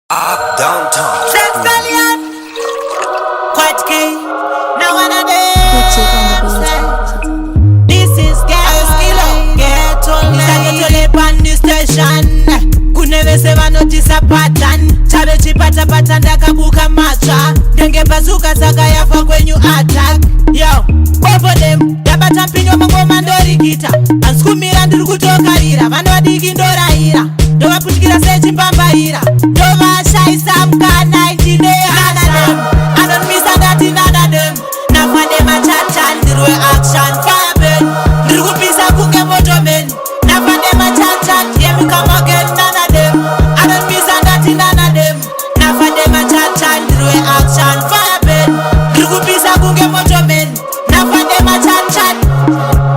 Up downtown. Sex Stallion, Quad Key. Now one of them. This is Ghetto on the station. Kuneve seva notisa pattern. Chabe chipata pattern dakabuka macha. Denge bazuka saka yafa kwenyu attack. Yo, both of them. Dabata mpinyo mangoma ndorikita. Anskumira ndiri kutokarira. Vano vadiki ndorahira. Ndova putikira sechimbamba hira. Ndova shaisa mkana intine none of them. I don't miss a that in none of them. Nafane machan ndirwe action fire burn. Ndiri kupisa kunge moto men. Nafane machan yeah me come again none of them. I don't miss a that in none of them. Nafane machan ndirwe action fire burn. Ndiri kupisa kunge moto men. Nafane machan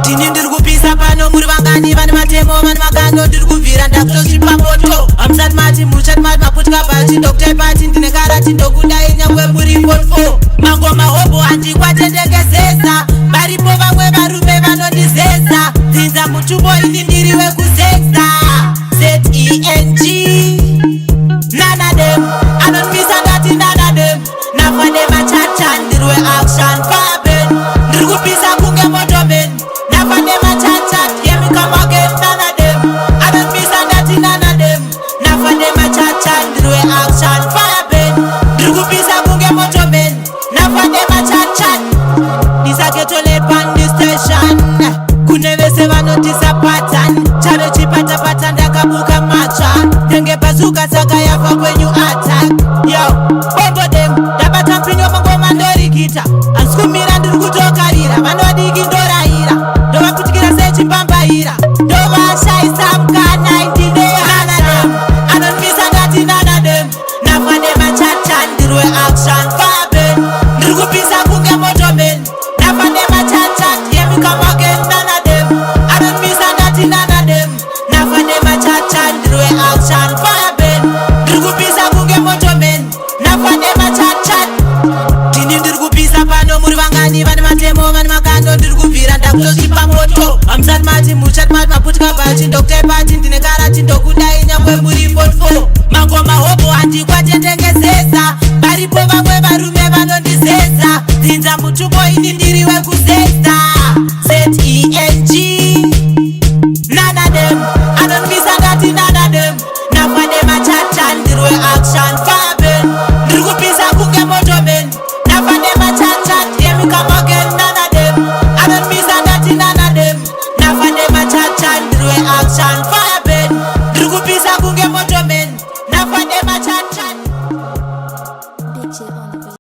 tini ndiri kupisa pano muri vangani vane matemo vane makando ndiri kubvira ndakutosvipa moto. Amsat mati muchat mati maputka pati Dr. Pati ndine karati ndokudai nyangwe muri 44 mangoma hobo handikwatendekezesa varipo vamwe varume vanondizesa dzinza mutumbo ini ndiri wekuzesa ZENG none of them I don't miss a that in none of them nafane machacha ndiri weaction fire burn ndiri kupisa kunge moto men nafane machacha yeah me come again none of them I don't miss a that in none of them nafane machacha ndiri weaction fire burn ndiri kupisa kunge moto men nafane machacha ndisaketole pandi station kune vese vanotisa pattern chave chipata pattern ndakabuka matsva ndenge bazuka saka yafa kwenyu attack yo bobo them ndabata mpinyo mangoma ndorikita anskumira ndiri kutokarira vano vadiki ndorahira ndovaputikira sechimbambahira ndovashaisa mkana intine none of them I don't miss a that in none of them nafane machacha ndiri weaction fire burn ndiri kupisa kunge moto men nafane machacha yeah me come again none of them I don't miss a that in none of them nafane machacha ndiri weaction fire burn ndiri kupisa kunge moto men nafane machacha tini ndiri kupisa pano muri vangani vane matemo vane makando ndiri kubvira ndakutosvipa moto amsat mati muchat mati maputka pati Dr. Pati ndine karati ndokudai nyangwe muri 44 mangoma hobo handikwatendekezesa varipo vamwe varume vanondizesa dzinza mutumbo ini ndiri wekuzesa ZENG none of them I don't miss a that in none of them nafane machacha ndiri weaction fire burn ndiri kupisa kunge moto men nafane machacha yeah me come again none of them I don't miss a that in none of them nafane machacha ndiri weaction fire burn ndiri kupisa kunge moto men nafane machacha Bitch on the